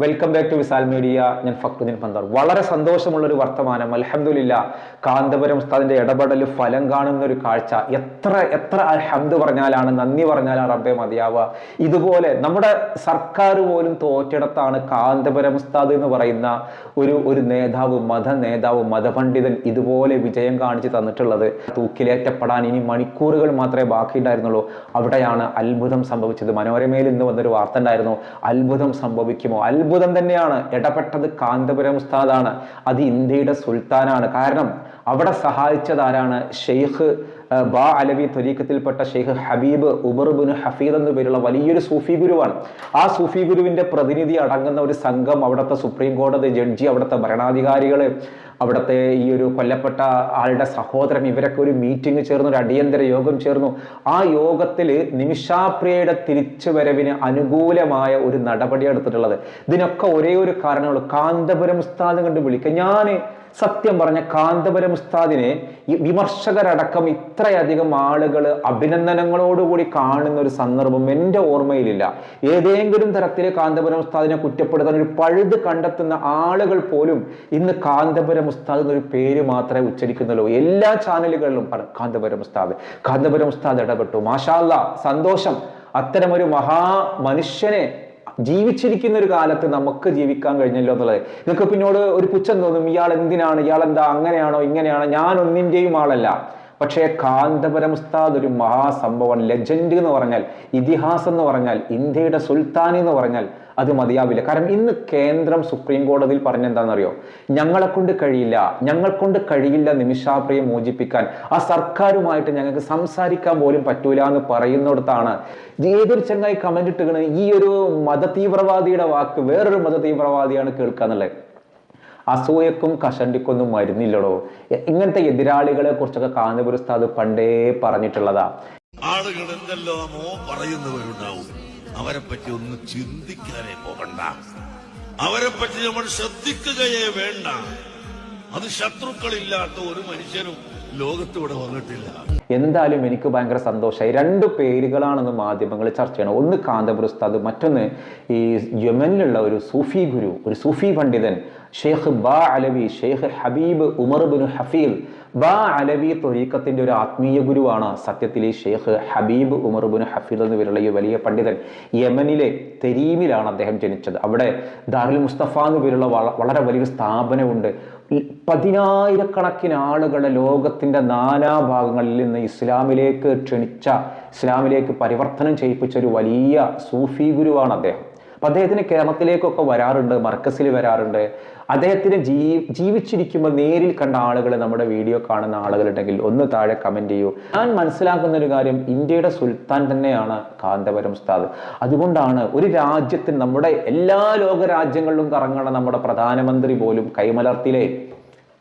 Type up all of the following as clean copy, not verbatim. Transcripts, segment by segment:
Welcome back to Visal media. ഞാൻ ഫക്രുദ്ദീൻ പന്തർ. വളരെ സന്തോഷമുള്ളൊരു വർത്തമാനം. അൽഹംദുലില്ലാ, കാന്തപുരം ഉസ്താദിന്റെ ഇടപെടൽ ഫലം കാണുന്ന ഒരു കാഴ്ച. എത്ര എത്ര അൽഹംദ് പറഞ്ഞാലാണ്, നന്ദി പറഞ്ഞാലാണ് റബ്ബെ മതിയാവുക. ഇതുപോലെ നമ്മുടെ സർക്കാർ പോലും തോറ്റിടത്താണ് കാന്തപുരം ഉസ്താദ് എന്ന് പറയുന്ന ഒരു നേതാവ്, മതപണ്ഡിതൻ ഇതുപോലെ വിജയം കാണിച്ച് തന്നിട്ടുള്ളത്. തൂക്കിലേറ്റപ്പെടാൻ ഇനി മണിക്കൂറുകൾ മാത്രമേ ബാക്കിയുണ്ടായിരുന്നുള്ളൂ. അവിടെയാണ് അത്ഭുതം സംഭവിച്ചത്. മനോരമയിൽ ഇന്ന് വന്നൊരു വാർത്ത ഉണ്ടായിരുന്നു, അത്ഭുതം സംഭവിക്കുമോ? അത്ഭുതം തന്നെയാണ്. ഇടപെട്ടത് കാന്തപുരം ഉസ്താദാണ്. അത് ഇന്ത്യയുടെ സുൽത്താനാണ്. കാരണം അവിടെ സഹായിച്ചത് ആരാണ്? ഷെയ്ഖ് ബാ അലവി ത്വരീഖത്തിൽപ്പെട്ട ഷെയ്ഖ് ഹബീബ് ഉമർ ബിൻ ഹഫീദ് എന്നു പേരുള്ള വലിയൊരു സൂഫി ഗുരുവാണ്. ആ സൂഫി ഗുരുവിന്റെ പ്രതിനിധി അടങ്ങുന്ന ഒരു സംഘം, അവിടുത്തെ സുപ്രീം കോടതി ജഡ്ജി, അവിടുത്തെ ഭരണാധികാരികള്, അവിടുത്തെ ഈ ഒരു കൊല്ലപ്പെട്ട ആളുടെ സഹോദരൻ, ഇവരൊക്കെ ഒരു മീറ്റിംഗ് ചേർന്നു, ഒരു അടിയന്തര യോഗം ചേർന്നു. ആ യോഗത്തിൽ നിമിഷാപ്രിയയുടെ തിരിച്ചുവരവിന് അനുകൂലമായ ഒരു നടപടി എടുത്തിട്ടുള്ളത്. ഇതിനൊക്കെ ഒരേ ഒരു കാരണമുള്ളൂ, കാന്തപുരം ഉസ്താദ് കണ്ട് വിളിക്കുക. ഞാൻ സത്യം പറഞ്ഞ കാന്തപുരം ഉസ്താദിനെ ഈ വിമർശകരടക്കം ഇത്രയധികം ആളുകൾ അഭിനന്ദനങ്ങളോടുകൂടി കാണുന്ന ഒരു സന്ദർഭം എൻ്റെ ഓർമ്മയിലില്ല. ഏതെങ്കിലും തരത്തിൽ കാന്തപുരം ഉസ്താദിനെ കുറ്റപ്പെടുത്താൻ ഒരു പഴുത് കണ്ടെത്തുന്ന ആളുകൾ പോലും ഇന്ന് കാന്തപുരം ഉസ്താദ് എന്നൊരു പേര് മാത്രമേ ഉച്ചരിക്കുന്നുള്ളൂ. എല്ലാ ചാനലുകളിലും കാന്തപുരം ഉസ്താദ് ഇടപെട്ടു. മാഷാ അല്ലാഹ്, സന്തോഷം. അത്തരമൊരു മനുഷ്യനെ ജീവിച്ചിരിക്കുന്ന ഒരു കാലത്ത് നമുക്ക് ജീവിക്കാൻ കഴിഞ്ഞല്ലോ എന്നുള്ളത്. നിങ്ങൾക്ക് പിന്നോട് ഒരു പുച്ഛം തോന്നും, ഇയാൾ എന്തിനാണ്, ഇയാൾ എന്താ, അങ്ങനെയാണോ ഇങ്ങനെയാണോ? ഞാൻ ഒന്നിൻ്റെയും ആളല്ല. പക്ഷേ കാന്തപുരം ഉസ്താദ് ഒരു മഹാസംഭവം. ലെജൻഡ് എന്ന് പറഞ്ഞാൽ, ഇതിഹാസം എന്ന് പറഞ്ഞാൽ, ഇന്ത്യയുടെ സുൽത്താൻ എന്ന് പറഞ്ഞാൽ അത് മതിയാവില്ല. കാരണം ഇന്ന് കേന്ദ്രം സുപ്രീം കോടതിയിൽ പറഞ്ഞെന്താണെന്നറിയോ? ഞങ്ങളെ കൊണ്ട് കഴിയില്ല നിമിഷാപ്രിയെ മോചിപ്പിക്കാൻ. ആ സർക്കാരുമായിട്ട് ഞങ്ങൾക്ക് സംസാരിക്കാൻ പോലും പറ്റൂല എന്ന് പറയുന്നിടത്താണ് ഏതൊരു ചങ്ങായി കമന്റ് ഇട്ടുകണ്, ഈ ഒരു മതതീവ്രവാദിയുടെ വാക്ക് വേറൊരു മതതീവ്രവാദിയാണ് കേൾക്കാന്നുള്ളത്. അസൂയക്കും കഷണ്ടിക്കൊന്നും മരുന്നില്ലടോ. ഇങ്ങനത്തെ എതിരാളികളെ കുറിച്ചൊക്കെ കാന്തപുരം ഉസ്താദ് പണ്ടേ പറഞ്ഞിട്ടുള്ളതാ. ആളുകൾ എന്തെല്ലാമോ പറയുന്നവരുണ്ടാവും. അവരെ പറ്റി ഒന്ന് ചിന്തിക്കാനേ പോകണ്ട. അവരെ പറ്റി നമ്മൾ ശ്രദ്ധിക്കുകയേ വേണ്ട. അത് ശത്രുക്കളില്ലാത്ത ഒരു മനുഷ്യനും ലോകത്തൂടെ വന്നിട്ടില്ല. എന്തായാലും എനിക്ക് ഭയങ്കര സന്തോഷമായി. രണ്ട് പേരുകളാണെന്ന് മാധ്യമങ്ങൾ ചർച്ച ചെയ്യണം. ഒന്ന് കാന്തപുരം ഉസ്താദ്, മറ്റൊന്ന് ഈ യമനിലുള്ള ഒരു സൂഫി ഗുരു, ഒരു സൂഫി പണ്ഡിതൻ ഷെയ്ഖ് ബാ അലവി, ഷെയ്ഖ് ഹബീബ് ഉമർ ബിൻ ഹഫീദ്. ബാ അലവി ത്വരീഖത്തിന്റെ ഒരു ആത്മീയ ഗുരുവാണ് സത്യത്തിൽ ഈ ഷെയ്ഖ് ഹബീബ് ഉമർ ബിൻ ഹഫീദ് എന്ന് പേരുള്ള ഈ വലിയ പണ്ഡിതൻ. യമനിലെ തെരീമിലാണ് അദ്ദേഹം ജനിച്ചത്. അവിടെ ദാറുൽ മുസ്തഫ എന്ന് പേരുള്ള വളരെ വലിയൊരു സ്ഥാപനമുണ്ട്. 10,000-കണക്കിന് ആളുകളെ ലോകത്തിന്റെ നാനാഭാഗങ്ങളിൽ നിന്ന് ഇസ്ലാമിലേക്ക് ക്ഷണിച്ച, ഇസ്ലാമിലേക്ക് പരിവർത്തനം ചെയ്യിപ്പിച്ച ഒരു വലിയ സൂഫി ഗുരുവാണ് അദ്ദേഹം. അപ്പൊ അദ്ദേഹത്തിന് കേരളത്തിലേക്കൊക്കെ വരാറുണ്ട്, മർക്കസിൽ വരാറുണ്ട്. അദ്ദേഹത്തിന് ജീവിച്ചിരിക്കുമ്പോൾ നേരിൽ കണ്ട ആളുകൾ, നമ്മുടെ വീഡിയോ കാണുന്ന ആളുകളുണ്ടെങ്കിൽ ഒന്ന് താഴെ കമന്റ് ചെയ്യൂ. ഞാൻ മനസ്സിലാക്കുന്ന ഒരു കാര്യം, ഇന്ത്യയുടെ സുൽത്താൻ തന്നെയാണ് കാന്തപുരം ഉസ്താദ്. അതുകൊണ്ടാണ് ഒരു രാജ്യത്തിന്, നമ്മുടെ എല്ലാ ലോക രാജ്യങ്ങളിലും കറങ്ങണ നമ്മുടെ പ്രധാനമന്ത്രി പോലും കൈമലർത്തിലെ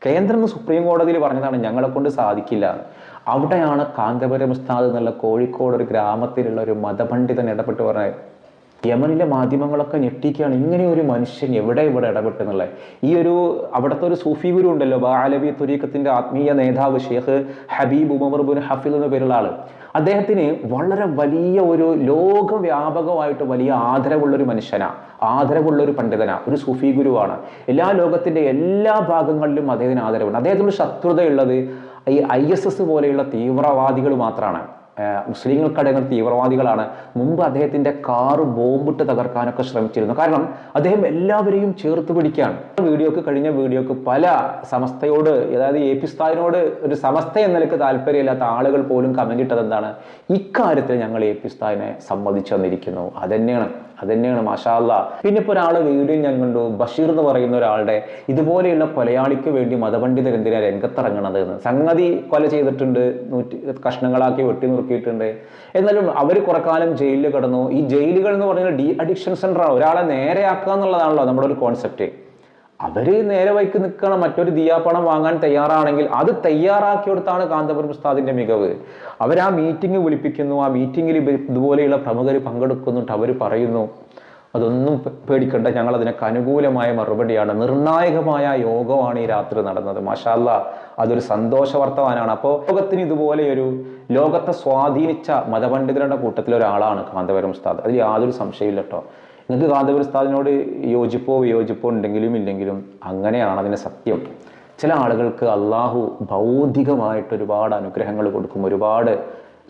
കേന്ദ്രം സുപ്രീം കോടതിയിൽ പറഞ്ഞതാണ് ഞങ്ങളെ കൊണ്ട് സാധിക്കില്ല. അവിടെയാണ് കാന്തപുരം ഉസ്താദ് എന്നുള്ള കോഴിക്കോട് ഒരു ഗ്രാമത്തിലുള്ള ഒരു മതപണ്ഡിതൻ ഇടപെട്ട് പറഞ്ഞത്. യമനിലെ മാധ്യമങ്ങളൊക്കെ ഞെട്ടിക്കുകയാണ്, ഇങ്ങനെ ഒരു മനുഷ്യൻ ഇവിടെ ഇടപെട്ടെന്നുള്ളത്. ഈ ഒരു അവിടുത്തെ ഒരു സൂഫി ഗുരു ഉണ്ടല്ലോ, ബാ അലവി ത്വരീഖത്തിന്റെ ആത്മീയ നേതാവ് ഷെയ്ഖ് ഹബീബ് ഉമർ ബിൻ ഹഫീദ് എന്ന പേരുള്ള ആള്, അദ്ദേഹത്തിന് വളരെ വലിയ ഒരു ലോകവ്യാപകമായിട്ട് വലിയ ആദരവുള്ളൊരു മനുഷ്യനാണ്, ആദരവുള്ളൊരു പണ്ഡിതനാണ്, ഒരു സൂഫി ഗുരുവാണ്. എല്ലാ എല്ലാ ഭാഗങ്ങളിലും അദ്ദേഹത്തിന് ആദരവുണ്ട്. അദ്ദേഹത്തിന് ശത്രുതയുള്ളത് ഈ ISS പോലെയുള്ള തീവ്രവാദികൾ മാത്രമാണ്. മുസ്ലിങ്ങൾക്കടങ്ങുന്ന തീവ്രവാദികളാണ്. മുമ്പ് അദ്ദേഹത്തിന്റെ കാറ് ബോംബിട്ട് തകർക്കാനൊക്കെ ശ്രമിച്ചിരുന്നു. കാരണം അദ്ദേഹം എല്ലാവരെയും ചേർത്ത് പിടിക്കുകയാണ്. കഴിഞ്ഞ വീഡിയോക്ക് പല സമസ്തയോട്, അതായത് AP ഉസ്താദിനോട് ഒരു സമസ്ത എന്ന നിലക്ക് താല്പര്യമില്ലാത്ത ആളുകൾ പോലും കമന്റ് ഇട്ടത് എന്താണ്? ഇക്കാര്യത്തിൽ ഞങ്ങൾ AP ഉസ്താദിനെ സമ്മതിച്ചു തന്നിരിക്കുന്നു. അതന്നെയാണ് മാഷാ അല്ലാഹ്. പിന്നെ ഇപ്പോൾ ഒരാളെ വീഡിയോ ഞാൻ കണ്ടു, ബഷീർ എന്ന് പറയുന്ന ഒരാളുടെ ഇതുപോലെയുള്ള കൊലയാളിക്ക് വേണ്ടി മതപണ്ഡിതർ എന്തിനാ രംഗത്തിറങ്ങണത് എന്ന്. സംഗതി കൊല ചെയ്തിട്ടുണ്ട്, 100 കഷ്ണങ്ങളാക്കി വെട്ടി നുറുക്കിയിട്ടുണ്ട്. എന്നാലും അവർ കുറക്കാലം ജയിലിൽ കിടന്നു. ഈ ജയിലുകൾ എന്ന് പറഞ്ഞാൽ ഡി അഡിക്ഷൻ സെന്ററാണ്. ഒരാളെ നേരെയാക്കുക എന്നുള്ളതാണല്ലോ നമ്മുടെ ഒരു കോൺസെപ്റ്റ്. അവര് നേരെ വൈക്ക് നിൽക്കണം. മറ്റൊരു ദിയാപ്പണം വാങ്ങാൻ തയ്യാറാണെങ്കിൽ അത് തയ്യാറാക്കി കൊടുത്താണ് കാന്തപുരം ഉസ്താദിന്റെ മികവ്. ആ മീറ്റിംഗ് വിളിപ്പിക്കുന്നു. ആ മീറ്റിംഗിൽ ഇതുപോലെയുള്ള പ്രമുഖർ പങ്കെടുക്കുന്നുണ്ട്. അവർ പറയുന്നു, അതൊന്നും പേടിക്കണ്ട, ഞങ്ങൾ അതിനൊക്കെ അനുകൂലമായ മറുപടിയാണ്. നിർണായകമായ യോഗമാണ് ഈ രാത്രി നടന്നത്. മാഷാ അല്ലാഹ്, അതൊരു സന്തോഷ വർത്തമാനാണ്. അപ്പോൾ ലോകത്തിന് ഇതുപോലെയൊരു ലോകത്തെ സ്വാധീനിച്ച മതപണ്ഡിതരുടെ കൂട്ടത്തിലൊരാളാണ് കാന്തപുരം ഉസ്താദ്. അതിൽ യാതൊരു സംശയമില്ല കേട്ടോ. നിങ്ങൾക്ക് കാന്തപുരം ഉസ്താദിനോട് യോജിപ്പോ വിയോജിപ്പോ ഉണ്ടെങ്കിലും ഇല്ലെങ്കിലും അങ്ങനെയാണ് അതിൻ്റെ സത്യം. ചില ആളുകൾക്ക് അള്ളാഹു ഭൗതികമായിട്ട് ഒരുപാട് അനുഗ്രഹങ്ങൾ കൊടുക്കും, ഒരുപാട്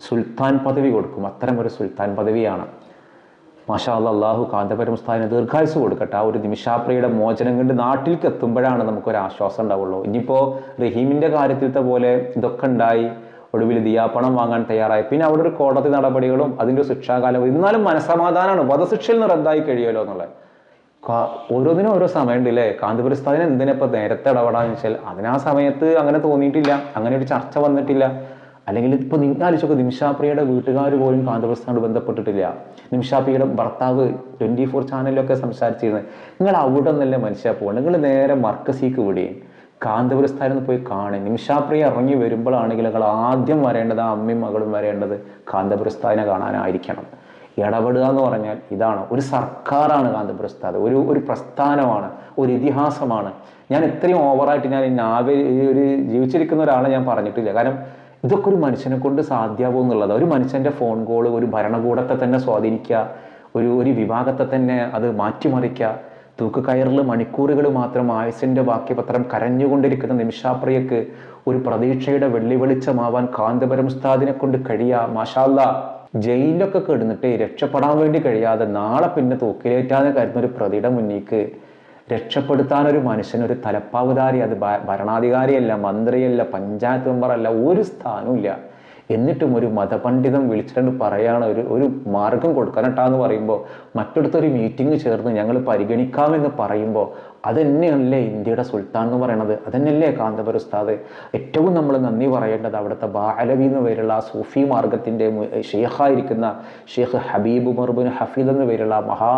സുൽത്താൻ പദവി കൊടുക്കും. അത്തരം ഒരു സുൽത്താൻ പദവിയാണ്. മാഷാ അല്ലാഹ്, അള്ളാഹു കാന്തപുരം ഉസ്താദിന് ദീർഘായുസ് കൊടുക്കട്ടെ. ആ ഒരു നിമിഷാപ്രിയയുടെ മോചനം കൊണ്ട് നാട്ടിലേക്ക് എത്തുമ്പോഴാണ് നമുക്കൊരു ആശ്വാസം ഉണ്ടാവുള്ളൂ. ഇനിയിപ്പോൾ റഹീമിൻ്റെ കാര്യത്തിലത്തെ പോലെ ഇതൊക്കെ ഉണ്ടായി ഒടുവിൽ ദിയാപ്പണം വാങ്ങാൻ തയ്യാറായി, പിന്നെ അവിടെ ഒരു കോടതി നടപടികളും അതിൻ്റെ ശിക്ഷാകാലവും, എന്നാലും മനസ്സമാധാനമാണ്, വധശിക്ഷയിൽ നിന്ന് റദ്ദായി കഴിയുമല്ലോ എന്നുള്ളത്. ഓരോന്നിനും ഓരോ സമയമുണ്ട് അല്ലേ? കാന്തപുരം ഉസ്താദിന് എന്തിനിപ്പോൾ നേരത്തെ ഇടപെടാന്ന് വെച്ചാൽ അതിനാ സമയത്ത് അങ്ങനെ തോന്നിയിട്ടില്ല, അങ്ങനെ ഒരു ചർച്ച വന്നിട്ടില്ല. അല്ലെങ്കിൽ ഇപ്പോൾ നിങ്ങൾ ആലോചിച്ചൊക്കെ നിമിഷാപ്രിയയുടെ വീട്ടുകാർ പോലും കാന്തപുരം ഉസ്താദിനോട് ബന്ധപ്പെട്ടിട്ടില്ല. നിമിഷാപ്രിയയുടെ ഭർത്താവ് 24 ചാനലിലൊക്കെ സംസാരിച്ചിരുന്നത്, നിങ്ങൾ അവിടെ നിന്നല്ലേ മനുഷ്യ പോകണം, നിങ്ങൾ നേരെ മർക്കസിക്ക് വിടുകയും കാന്തപുരം ഉസ്താദിനെ പോയി കാണും. നിമിഷാപ്രിയ ഇറങ്ങി വരുമ്പോഴാണെങ്കിൽ നിങ്ങൾ ആദ്യം വരേണ്ടത്, ആ അമ്മയും മകളും വരേണ്ടത് കാന്തപുരം ഉസ്താദിനെ കാണാനായിരിക്കണം. ഇടപെടുക എന്ന് പറഞ്ഞാൽ ഇതാണ്. ഒരു സർക്കാരാണ് കാന്തപുരം ഉസ്താദ്, ഒരു പ്രസ്ഥാനമാണ്, ഒരു ഇതിഹാസമാണ്. ഞാൻ ഇത്രയും ഓവറായിട്ട് ഞാൻ ഒരു ജീവിച്ചിരിക്കുന്ന ഒരാളെ ഞാൻ പറഞ്ഞിട്ടില്ല. കാരണം ഇതൊക്കെ ഒരു മനുഷ്യനെ കൊണ്ട് സാധ്യമാകും എന്നുള്ളത്. ഒരു മനുഷ്യൻ്റെ ഫോൺ കോൾ ഒരു ഭരണകൂടത്തെ തന്നെ സ്വാധീനിക്കുക, ഒരു വിഭാഗത്തെ തന്നെ അത് മാറ്റിമറിക്കുക. തൂക്കുകയറിൽ മണിക്കൂറുകൾ മാത്രം ആയുസിൻ്റെ ബാക്കി പത്രം കരഞ്ഞുകൊണ്ടിരിക്കുന്ന നിമിഷാപ്രിയക്ക് ഒരു പ്രതീക്ഷയുടെ വെള്ളി വെളിച്ചമാവാൻ കാന്തപുരം ഉസ്താദിനെ കൊണ്ട് കഴിയുക. മാഷാ അല്ലാഹ്, ജയിലിലൊക്കെ കിടന്നിട്ട് രക്ഷപ്പെടാൻ വേണ്ടി കഴിയാതെ നാളെ പിന്നെ തൂക്കിലേറ്റാന്ന് കരുതുന്ന ഒരു പ്രതിയുടെ മുന്നിലേക്ക് രക്ഷപ്പെടുത്താനൊരു മനുഷ്യനൊരു തലപ്പാവുധാരി, അത് ഭരണാധികാരിയല്ല, മന്ത്രിയല്ല, പഞ്ചായത്ത് മെമ്പറല്ല, ഒരു സ്ഥാനവും. എന്നിട്ടും ഒരു മതപണ്ഡിതം വിളിച്ചിട്ട് പറയാണ് ഒരു മാർഗം കൊടുക്കാനട്ടാന്ന് പറയുമ്പോൾ, മറ്റടുത്തൊരു മീറ്റിംഗ് ചേർന്ന് ഞങ്ങൾ പരിഗണിക്കാമെന്ന് പറയുമ്പോൾ, അതന്നെയല്ലേ ഇന്ത്യയുടെ സുൽത്താൻ എന്ന് പറയണത്? അതന്നെയല്ലേ കാന്തപുരം ഉസ്താദ്? ഏറ്റവും നമ്മൾ നന്ദി പറയേണ്ടത് അവിടുത്തെ ബാഅലവി എന്ന് പേരുള്ള ആ സൂഫി മാർഗത്തിൻ്റെ ഷെയ്ഖായിരിക്കുന്ന ഷെയ്ഖ് ഹബീബ് ഉമർ ബിൻ ഹഫീദ് എന്ന് പേരുള്ള മഹാ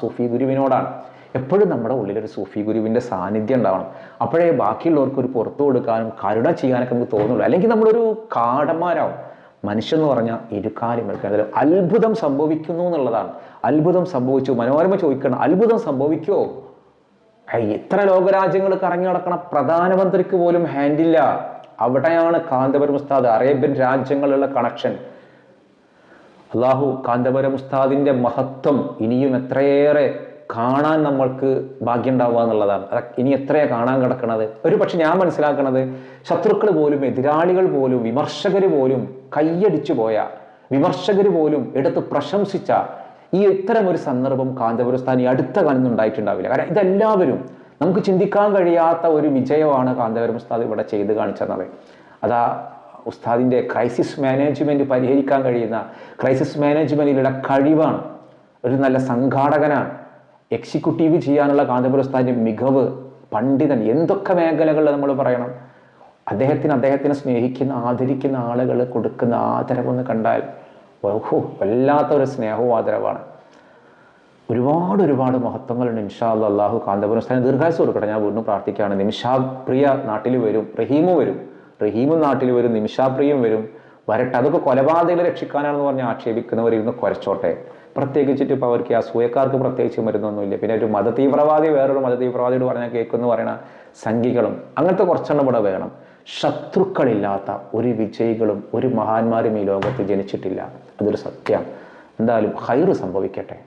സൂഫി ഗുരുവിനോടാണ്. എപ്പോഴും നമ്മുടെ ഉള്ളിലൊരു സൂഫി ഗുരുവിൻ്റെ സാന്നിധ്യം ഉണ്ടാവണം. അപ്പോഴേ ബാക്കിയുള്ളവർക്ക് ഒരു പുറത്തു കൊടുക്കാനും കരുണ ചെയ്യാനൊക്കെ നമുക്ക് തോന്നുള്ളൂ. അല്ലെങ്കിൽ നമ്മളൊരു കാടന്മാരാവും. മനുഷ്യൻ എന്ന് പറഞ്ഞാൽ ഇരുകാര്യം എടുക്കുന്നത്. അത്ഭുതം സംഭവിക്കുന്നു എന്നുള്ളതാണ്. അത്ഭുതം സംഭവിച്ചു. മനോരമ ചോദിക്കണം, അത്ഭുതം സംഭവിക്കുമോ? ഇത്ര ലോകരാജ്യങ്ങൾ കറങ്ങി നടക്കണം, പ്രധാനമന്ത്രിക്ക് പോലും ഹാൻഡില്ല. അവിടെയാണ് കാന്തപുരം ഉസ്താദ്, അറേബ്യൻ രാജ്യങ്ങളിലുള്ള കണക്ഷൻ. അള്ളാഹു കാന്തപുരം ഉസ്താദിന്റെ മഹത്വം ഇനിയും എത്രയേറെ കാണാൻ നമ്മൾക്ക് ഭാഗ്യം ഉണ്ടാവുക എന്നുള്ളതാണ്. ഇനി എത്രയാണ് കാണാൻ കിടക്കണത്? ഒരു പക്ഷെ ഞാൻ മനസ്സിലാക്കണത്, ശത്രുക്കൾ പോലും, എതിരാളികൾ പോലും, വിമർശകർ പോലും കയ്യടിച്ചു പോയ, വിമർശകർ പോലും എടുത്ത് പ്രശംസിച്ച ഈ ഇത്തരം ഒരു സന്ദർഭം കാന്തപുരം ഉസ്താദ് ഈ അടുത്ത കാലത്ത് ഉണ്ടായിട്ടുണ്ടാവില്ല. കാരണം ഇതെല്ലാവരും നമുക്ക് ചിന്തിക്കാൻ കഴിയാത്ത ഒരു വിജയമാണ് കാന്തപുരം ഉസ്താദ് ഇവിടെ ചെയ്ത് കാണിച്ചത്. അതാ ഉസ്താദിൻ്റെ ക്രൈസിസ് മാനേജ്മെന്റ് പരിഹരിക്കാൻ കഴിയുന്ന, ക്രൈസിസ് മാനേജ്മെന്റിലുള്ള കഴിവാണ്. ഒരു നല്ല സംഘാടകനാണ്. എക്സിക്യൂട്ടീവ് ചെയ്യാനുള്ള കാന്തപുരം ഉസ്താദിന്റെ മികവ്, പണ്ഡിതൻ. എന്തൊക്കെ മേഖലകളിൽ നമ്മൾ പറയണം. അദ്ദേഹത്തിനെ സ്നേഹിക്കുന്ന, ആദരിക്കുന്ന ആളുകൾ കൊടുക്കുന്ന ആദരവെന്ന് കണ്ടാൽ വല്ലാത്തൊരു സ്നേഹവും ആദരവാണ്. ഒരുപാട് മഹത്വങ്ങളുണ്ട്. ഇൻഷാ അല്ലാഹ്, അള്ളാഹു കാന്തപുരം ഉസ്താദിന് ദീർഘായുസ് കൊടുക്കട്ടെ. ഞാൻ വീണ്ടും പ്രാർത്ഥിക്കുകയാണ്. നിമിഷാപ്രിയ നാട്ടിൽ വരും, റഹീമും നാട്ടിൽ വരും, നിമിഷാപ്രിയും വരും. വരട്ടെ. അതൊക്കെ കൊലപാതകങ്ങളെ രക്ഷിക്കാനാണെന്ന് പറഞ്ഞ് ആക്ഷേപിക്കുന്നവരിന്ന് കുറച്ചോട്ടെ. പ്രത്യേകിച്ചിട്ട് ഇപ്പോൾ അവർക്ക് അസൂയക്കാർക്ക് പ്രത്യേകിച്ച് മരുന്നൊന്നുമില്ല. പിന്നെ ഒരു മതതീവ്രവാദി വേറൊരു മതതീവ്രവാദിയോട് പറഞ്ഞാൽ കേൾക്കുമെന്ന് പറയുന്ന സംഘികളും അങ്ങനത്തെ കുറച്ചെണ്ണം ഇവിടെ വേണം. ശത്രുക്കളില്ലാത്ത ഒരു വിജയികളും ഒരു മഹാന്മാരും ഈ ലോകത്ത് ജനിച്ചിട്ടില്ല. അതൊരു സത്യം. എന്തായാലും ഖൈറ് സംഭവിക്കട്ടെ.